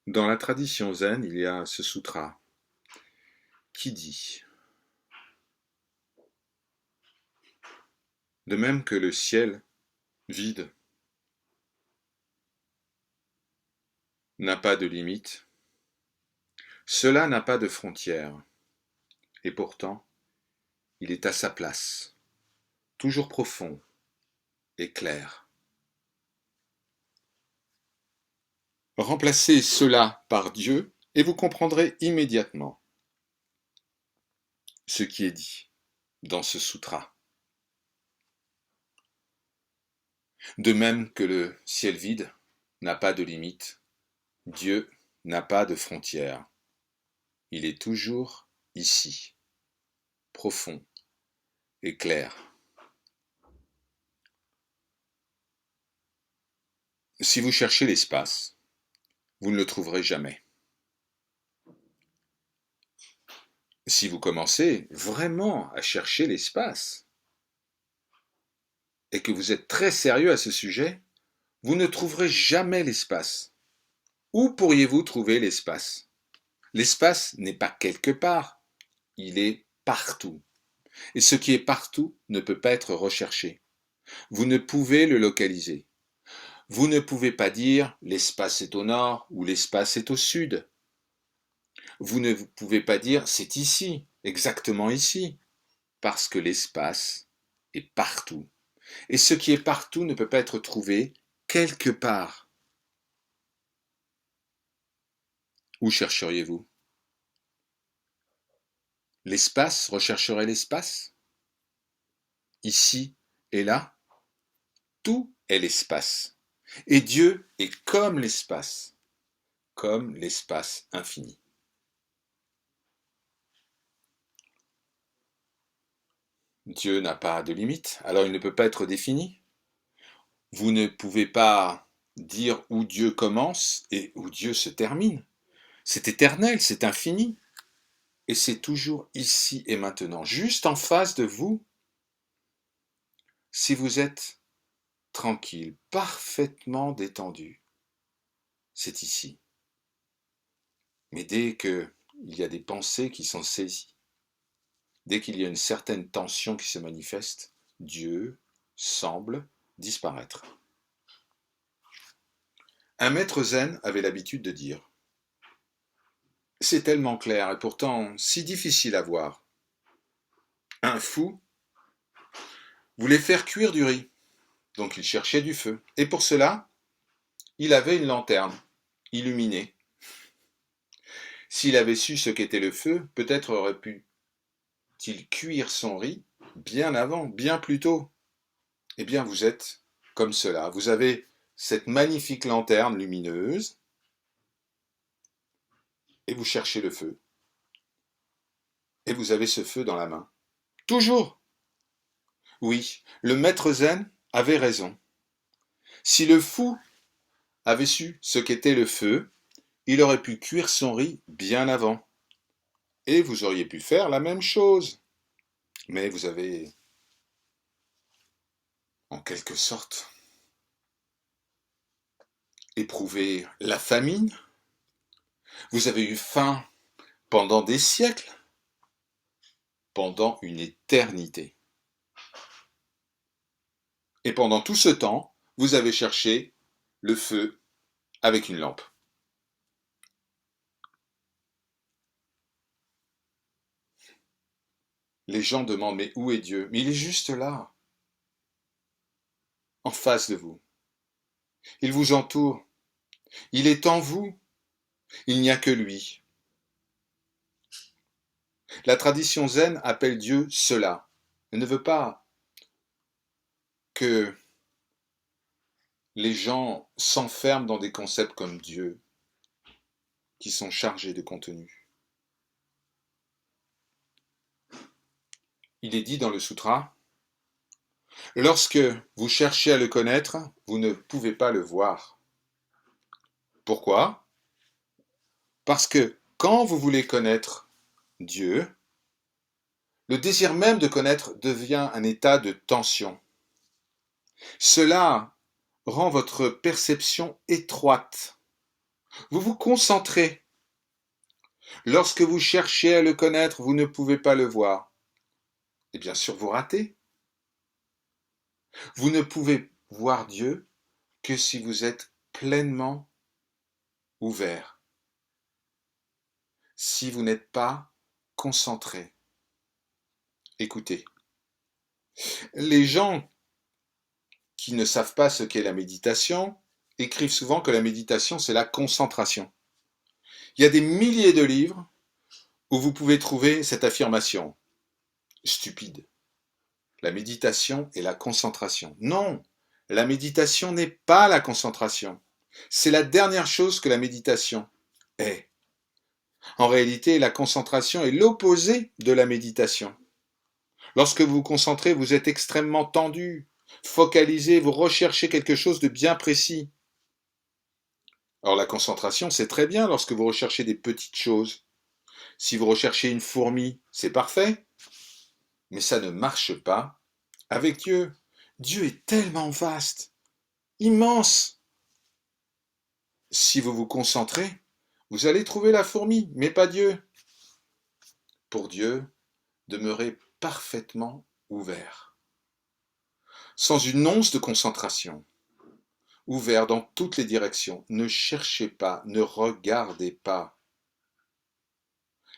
Dans la tradition zen, il y a ce sutra qui dit: de même que le ciel vide n'a pas de limite, cela n'a pas de frontières, et pourtant il est à sa place, toujours profond et clair. Remplacez cela par Dieu et vous comprendrez immédiatement ce qui est dit dans ce sutra. De même que le ciel vide n'a pas de limite, Dieu n'a pas de frontières. Il est toujours ici, profond et clair. Si vous cherchez l'espace, vous ne le trouverez jamais. Si vous commencez vraiment à chercher l'espace et que vous êtes très sérieux à ce sujet, vous ne trouverez jamais l'espace. Où pourriez-vous trouver l'espace? L'espace n'est pas quelque part, il est partout. Et ce qui est partout ne peut pas être recherché. Vous ne pouvez le localiser. Vous ne pouvez pas dire l'espace est au nord ou l'espace est au sud. Vous ne pouvez pas dire c'est ici, exactement ici, parce que l'espace est partout. Et ce qui est partout ne peut pas être trouvé quelque part. Où chercheriez-vous? L'espace rechercherait l'espace? Ici et là? Tout est l'espace. Et Dieu est comme l'espace infini. Dieu n'a pas de limite, alors il ne peut pas être défini. Vous ne pouvez pas dire où Dieu commence et où Dieu se termine. C'est éternel, c'est infini. Et c'est toujours ici et maintenant, juste en face de vous. Si vous êtes tranquille, parfaitement détendu, c'est ici. Mais dès qu'il y a des pensées qui sont saisies, dès qu'il y a une certaine tension qui se manifeste, Dieu semble disparaître. Un maître zen avait l'habitude de dire: c'est tellement clair et pourtant si difficile à voir. Un fou voulait faire cuire du riz, donc il cherchait du feu. Et pour cela, il avait une lanterne illuminée. S'il avait su ce qu'était le feu, peut-être aurait pu-t-il cuire son riz bien avant, bien plus tôt. Eh bien, vous êtes comme cela. Vous avez cette magnifique lanterne lumineuse et vous cherchez le feu. Et vous avez ce feu dans la main. Toujours. Oui, le maître zen avait raison. Si le fou avait su ce qu'était le feu, il aurait pu cuire son riz bien avant. Et vous auriez pu faire la même chose. Mais vous avez, en quelque sorte, éprouvé la famine. Vous avez eu faim pendant des siècles, pendant une éternité. Et pendant tout ce temps, vous avez cherché le feu avec une lampe. Les gens demandent: mais où est Dieu? Mais il est juste là, en face de vous. Il vous entoure. Il est en vous. Il n'y a que lui. La tradition zen appelle Dieu cela. Elle ne veut pas que les gens s'enferment dans des concepts comme Dieu, qui sont chargés de contenu. Il est dit dans le sutra: lorsque vous cherchez à le connaître, vous ne pouvez pas le voir. Pourquoi? Parce que quand vous voulez connaître Dieu, le désir même de connaître devient un état de tension. Cela rend votre perception étroite. Vous vous concentrez. Lorsque vous cherchez à le connaître, vous ne pouvez pas le voir. Et bien sûr, vous ratez. Vous ne pouvez voir Dieu que si vous êtes pleinement ouvert, si vous n'êtes pas concentré. Écoutez, les gens qui ne savent pas ce qu'est la méditation écrivent souvent que la méditation, c'est la concentration. Il y a des milliers de livres où vous pouvez trouver cette affirmation stupide. La méditation est la concentration. Non, la méditation n'est pas la concentration. C'est la dernière chose que la méditation est. En réalité, la concentration est l'opposé de la méditation. Lorsque vous vous concentrez, vous êtes extrêmement tendu, focalisé, vous recherchez quelque chose de bien précis. Alors la concentration, c'est très bien lorsque vous recherchez des petites choses. Si vous recherchez une fourmi, c'est parfait, mais ça ne marche pas avec Dieu. Dieu est tellement vaste, immense. Si vous vous concentrez, vous allez trouver la fourmi, mais pas Dieu. Pour Dieu, demeurez parfaitement ouvert, sans une once de concentration, ouvert dans toutes les directions. Ne cherchez pas, ne regardez pas.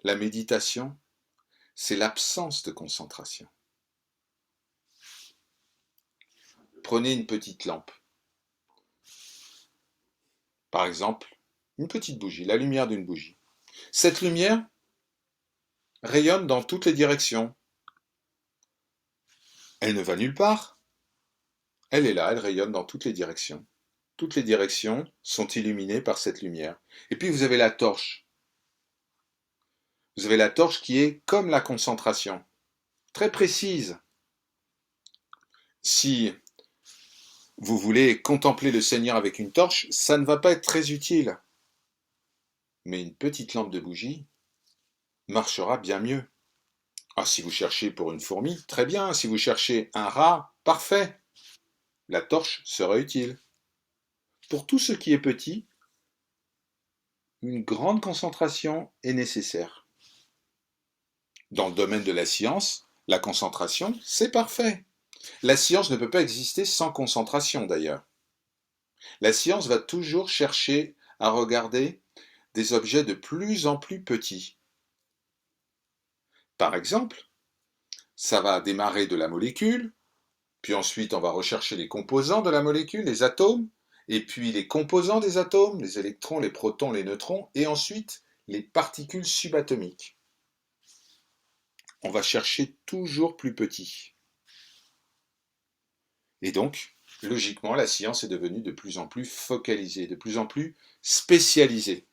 La méditation, c'est l'absence de concentration. Prenez une petite lampe. Par exemple, une petite bougie, la lumière d'une bougie. Cette lumière rayonne dans toutes les directions. Elle ne va nulle part. Elle est là, elle rayonne dans toutes les directions. Toutes les directions sont illuminées par cette lumière. Et puis vous avez la torche. Vous avez la torche qui est comme la concentration, très précise. Si vous voulez contempler le Seigneur avec une torche, ça ne va pas être très utile. Mais une petite lampe de bougie marchera bien mieux. Ah, si vous cherchez pour une fourmi, très bien. Si vous cherchez un rat, parfait. La torche sera utile. Pour tout ce qui est petit, une grande concentration est nécessaire. Dans le domaine de la science, la concentration, c'est parfait. La science ne peut pas exister sans concentration d'ailleurs. La science va toujours chercher à regarder des objets de plus en plus petits. Par exemple, ça va démarrer de la molécule, puis ensuite on va rechercher les composants de la molécule, les atomes, et puis les composants des atomes, les électrons, les protons, les neutrons, et ensuite les particules subatomiques. On va chercher toujours plus petit. Et donc, logiquement, la science est devenue de plus en plus focalisée, de plus en plus spécialisée.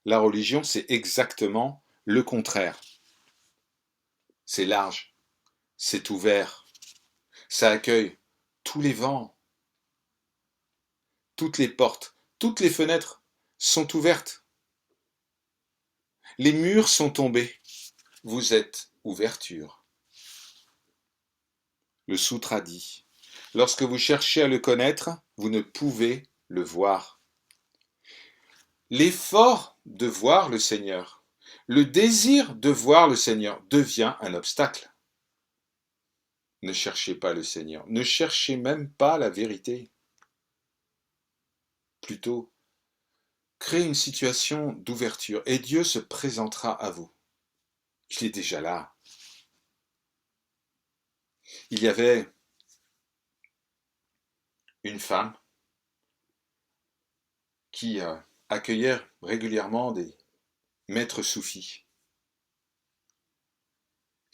La religion, c'est exactement le contraire. C'est large, c'est ouvert, ça accueille tous les vents, toutes les portes, toutes les fenêtres sont ouvertes. Les murs sont tombés. Vous êtes ouverture. Le Sutra dit, lorsque vous cherchez à le connaître, vous ne pouvez le voir. L'effort de voir le Seigneur, le désir de voir le Seigneur devient un obstacle. Ne cherchez pas le Seigneur, ne cherchez même pas la vérité. Plutôt, créez une situation d'ouverture et Dieu se présentera à vous. Il est déjà là. Il y avait une femme qui accueillait régulièrement des maîtres soufis.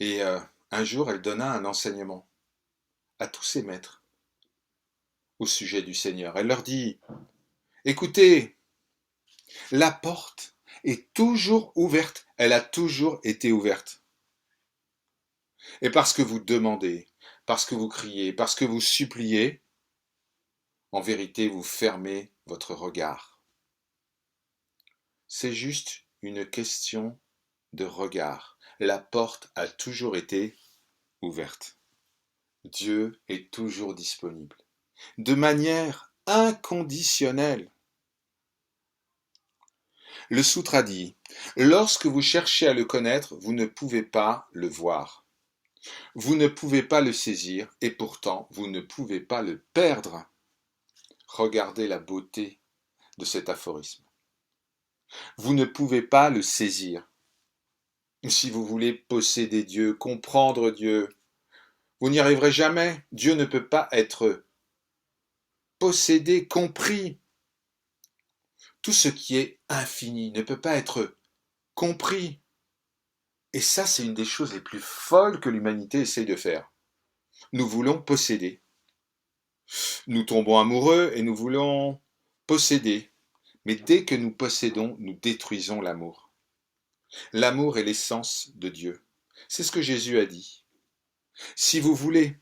Et un jour, elle donna un enseignement à tous ces maîtres au sujet du Seigneur. Elle leur dit, écoutez, la porte est toujours ouverte, elle a toujours été ouverte. Et parce que vous demandez, parce que vous criez, parce que vous suppliez, en vérité, vous fermez votre regard. C'est juste une question de regard. La porte a toujours été ouverte. Dieu est toujours disponible, de manière inconditionnelle. Le Sutra dit, lorsque vous cherchez à le connaître, vous ne pouvez pas le voir. Vous ne pouvez pas le saisir et pourtant vous ne pouvez pas le perdre. Regardez la beauté de cet aphorisme. Vous ne pouvez pas le saisir. Si vous voulez posséder Dieu, comprendre Dieu, vous n'y arriverez jamais. Dieu ne peut pas être possédé, compris. Tout ce qui est infini ne peut pas être compris. Et ça, c'est une des choses les plus folles que l'humanité essaye de faire. Nous voulons posséder. Nous tombons amoureux et nous voulons posséder. Mais dès que nous possédons, nous détruisons l'amour. L'amour est l'essence de Dieu. C'est ce que Jésus a dit. Si vous voulez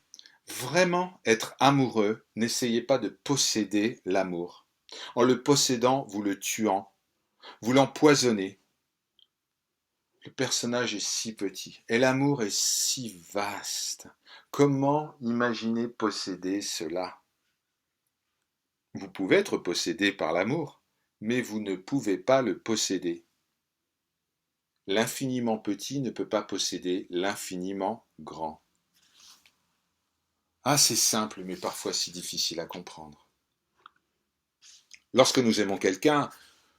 vraiment être amoureux, n'essayez pas de posséder l'amour. En le possédant, vous le tuant, vous l'empoisonnez. Le personnage est si petit et l'amour est si vaste. Comment imaginer posséder cela? Vous pouvez être possédé par l'amour, mais vous ne pouvez pas le posséder. L'infiniment petit ne peut pas posséder l'infiniment grand. Ah, c'est simple, mais parfois si difficile à comprendre. Lorsque nous aimons quelqu'un,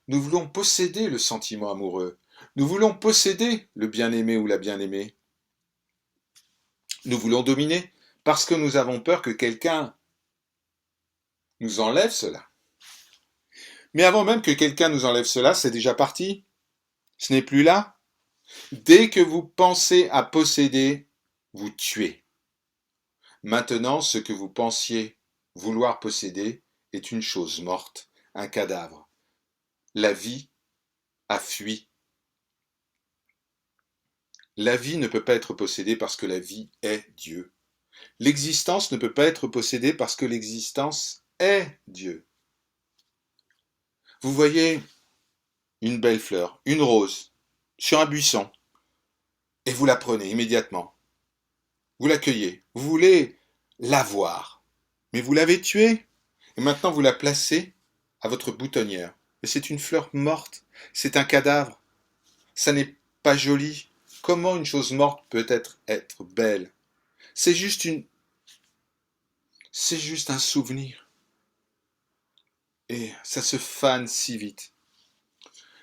nous voulons posséder le sentiment amoureux. Nous voulons posséder le bien-aimé ou la bien-aimée. Nous voulons dominer parce que nous avons peur que quelqu'un nous enlève cela. Mais avant même que quelqu'un nous enlève cela, c'est déjà parti. Ce n'est plus là. Dès que vous pensez à posséder, vous tuez. Maintenant, ce que vous pensiez vouloir posséder est une chose morte, un cadavre. La vie a fui. La vie ne peut pas être possédée parce que la vie est Dieu. L'existence ne peut pas être possédée parce que l'existence est Dieu. Vous voyez une belle fleur, une rose, sur un buisson, et vous la prenez immédiatement. Vous l'accueillez, vous voulez la voir, mais vous l'avez tuée, et maintenant vous la placez à votre boutonnière. Mais c'est une fleur morte, c'est un cadavre, ça n'est pas joli. Comment une chose morte peut être belle? C'est juste un souvenir. Et ça se fane si vite.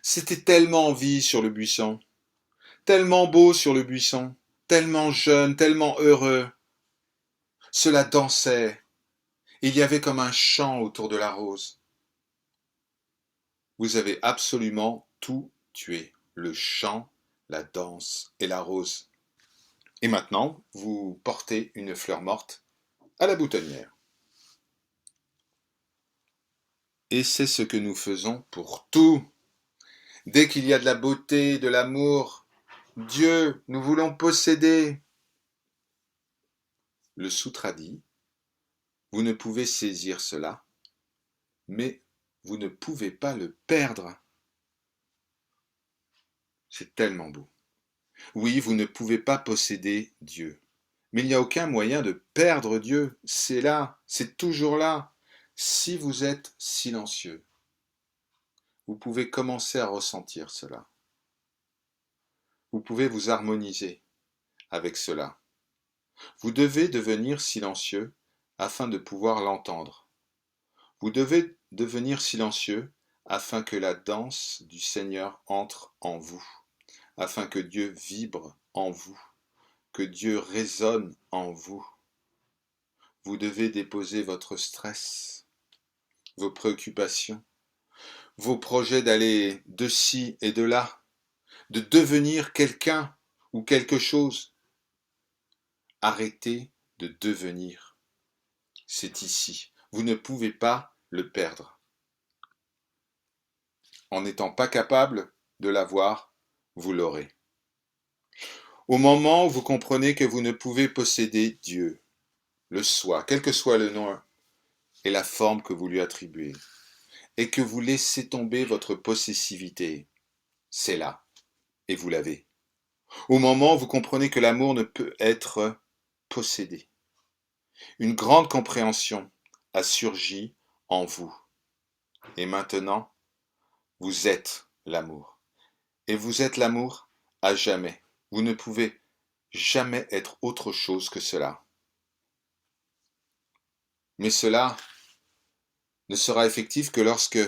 C'était tellement en vie sur le buisson, tellement beau sur le buisson, tellement jeune, tellement heureux. Cela dansait. Il y avait comme un chant autour de la rose. Vous avez absolument tout tué. Le chant, la danse et la rose. Et maintenant, vous portez une fleur morte à la boutonnière. Et c'est ce que nous faisons pour tout. Dès qu'il y a de la beauté, de l'amour, Dieu, nous voulons posséder. Le Sutra dit, vous ne pouvez saisir cela, mais vous ne pouvez pas le perdre. C'est tellement beau. Oui, vous ne pouvez pas posséder Dieu, mais il n'y a aucun moyen de perdre Dieu. C'est là, c'est toujours là. Si vous êtes silencieux, vous pouvez commencer à ressentir cela. Vous pouvez vous harmoniser avec cela. Vous devez devenir silencieux afin de pouvoir l'entendre. Vous devez devenir silencieux afin que la danse du Seigneur entre en vous, afin que Dieu vibre en vous, que Dieu résonne en vous. Vous devez déposer votre stress, vos préoccupations, vos projets d'aller de ci et de là, de devenir quelqu'un ou quelque chose. Arrêtez de devenir. C'est ici. Vous ne pouvez pas le perdre. En n'étant pas capable de l'avoir, vous l'aurez. Au moment où vous comprenez que vous ne pouvez posséder Dieu, le soi, quel que soit le nom et la forme que vous lui attribuez, et que vous laissez tomber votre possessivité, c'est là, et vous l'avez. Au moment où vous comprenez que l'amour ne peut être possédé, une grande compréhension a surgi en vous. Et maintenant, vous êtes l'amour. Et vous êtes l'amour à jamais. Vous ne pouvez jamais être autre chose que cela. Mais cela ne sera effectif que lorsque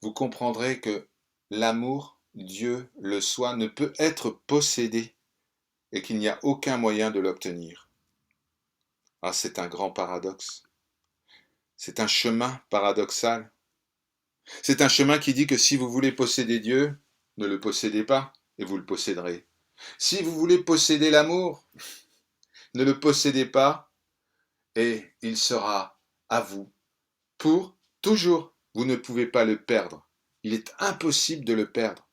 vous comprendrez que l'amour, Dieu le soit, ne peut être possédé et qu'il n'y a aucun moyen de l'obtenir. Ah, c'est un grand paradoxe. C'est un chemin paradoxal. C'est un chemin qui dit que si vous voulez posséder Dieu, ne le possédez pas et vous le posséderez. Si vous voulez posséder l'amour, ne le possédez pas et il sera à vous pour toujours. Vous ne pouvez pas le perdre. Il est impossible de le perdre.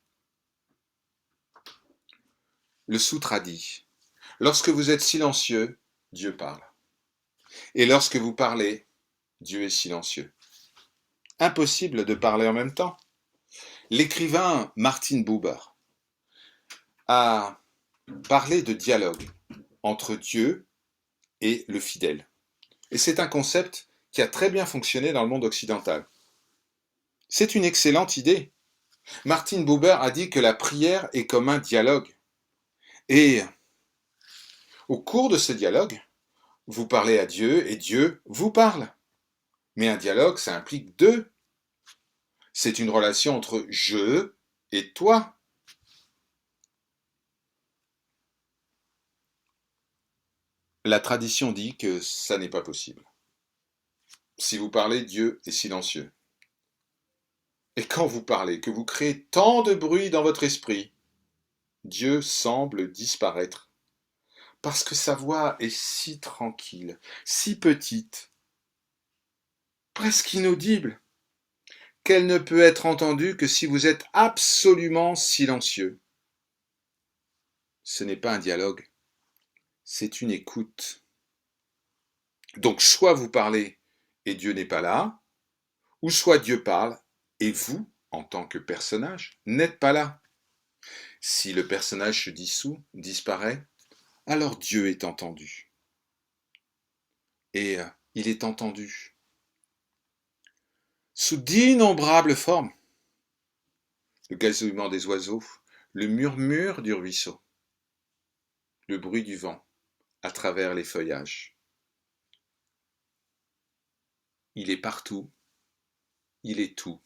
Le Soutra dit, lorsque vous êtes silencieux, Dieu parle. Et lorsque vous parlez, Dieu est silencieux. Impossible de parler en même temps. L'écrivain Martin Buber a parlé de dialogue entre Dieu et le fidèle. Et c'est un concept qui a très bien fonctionné dans le monde occidental. C'est une excellente idée. Martin Buber a dit que la prière est comme un dialogue. Et au cours de ce dialogue, vous parlez à Dieu et Dieu vous parle. Mais un dialogue, ça implique deux. C'est une relation entre je et toi. La tradition dit que ça n'est pas possible. Si vous parlez, Dieu est silencieux. Et quand vous parlez, que vous créez tant de bruit dans votre esprit, Dieu semble disparaître. Parce que sa voix est si tranquille, si petite, presque inaudible, qu'elle ne peut être entendue que si vous êtes absolument silencieux. Ce n'est pas un dialogue, c'est une écoute. Donc soit vous parlez et Dieu n'est pas là, ou soit Dieu parle et vous, en tant que personnage, n'êtes pas là. Si le personnage se dissout, disparaît, alors Dieu est entendu. Et il est entendu sous d'innombrables formes. Le gazouillement des oiseaux, le murmure du ruisseau, le bruit du vent à travers les feuillages. Il est partout, il est tout,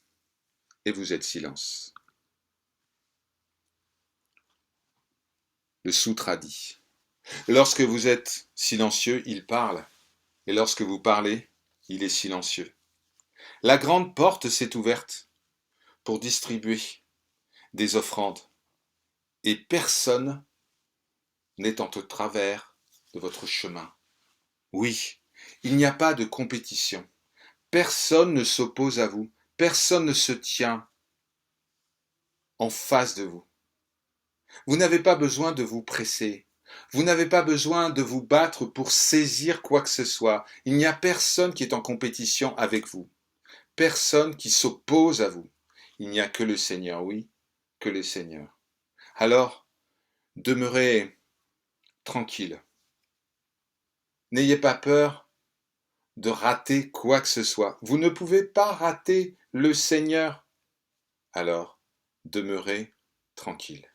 et vous êtes silence. Le Soutra dit, lorsque vous êtes silencieux, il parle, et lorsque vous parlez, il est silencieux. La grande porte s'est ouverte pour distribuer des offrandes, et personne n'est en travers de votre chemin. Oui, il n'y a pas de compétition. Personne ne s'oppose à vous. Personne ne se tient en face de vous. Vous n'avez pas besoin de vous presser. Vous n'avez pas besoin de vous battre pour saisir quoi que ce soit. Il n'y a personne qui est en compétition avec vous. Personne qui s'oppose à vous. Il n'y a que le Seigneur, oui, que le Seigneur. Alors, demeurez tranquille. N'ayez pas peur de rater quoi que ce soit. Vous ne pouvez pas rater le Seigneur. Alors, demeurez tranquille.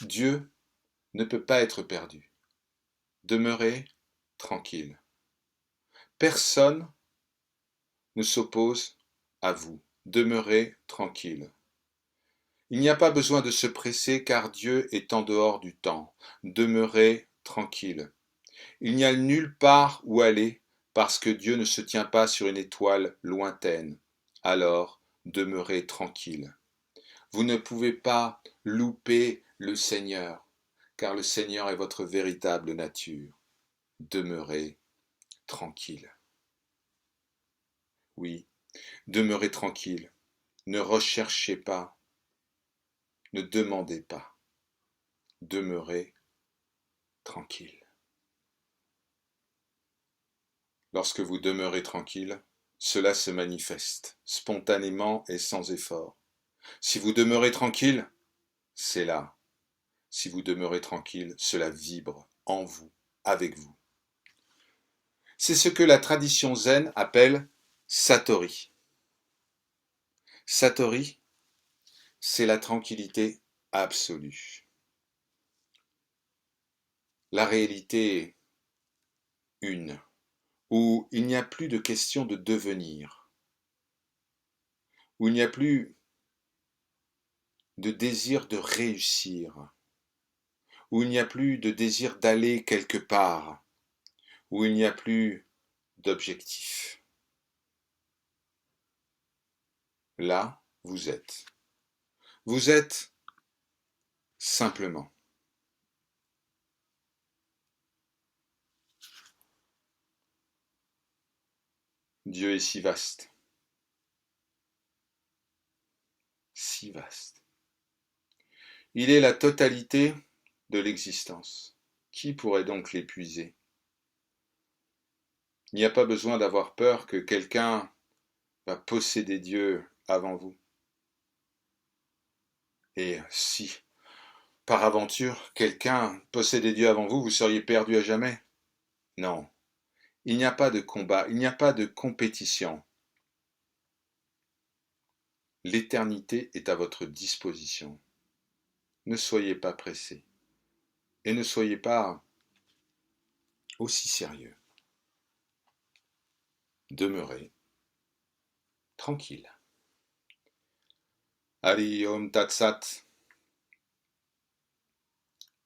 Dieu ne peut pas être perdu. Demeurez tranquille. Personne ne s'oppose à vous. Demeurez tranquille. Il n'y a pas besoin de se presser car Dieu est en dehors du temps. Demeurez tranquille. Il n'y a nulle part où aller parce que Dieu ne se tient pas sur une étoile lointaine. Alors, demeurez tranquille. Vous ne pouvez pas louper le Seigneur, car le Seigneur est votre véritable nature. Demeurez tranquille. Oui, demeurez tranquille. Ne recherchez pas. Ne demandez pas. Demeurez tranquille. Lorsque vous demeurez tranquille, cela se manifeste, spontanément et sans effort. Si vous demeurez tranquille, c'est là. Si vous demeurez tranquille, cela vibre en vous, avec vous. C'est ce que la tradition zen appelle Satori. Satori, c'est la tranquillité absolue. La réalité une, où il n'y a plus de question de devenir, où il n'y a plus de désir de réussir, où il n'y a plus de désir d'aller quelque part, où il n'y a plus d'objectif. Là, vous êtes. Vous êtes simplement. Dieu est si vaste. Si vaste. Il est la totalité de l'existence. Qui pourrait donc l'épuiser? Il n'y a pas besoin d'avoir peur que quelqu'un va posséder Dieu avant vous. Et si, par aventure, quelqu'un possédait Dieu avant vous, vous seriez perdu à jamais? Non. Il n'y a pas de combat, il n'y a pas de compétition. L'éternité est à votre disposition. Ne soyez pas pressés. Et ne soyez pas aussi sérieux. Demeurez tranquille. Hari Om Tat Sat.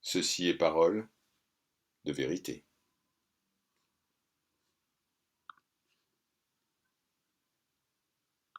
Ceci est parole de vérité.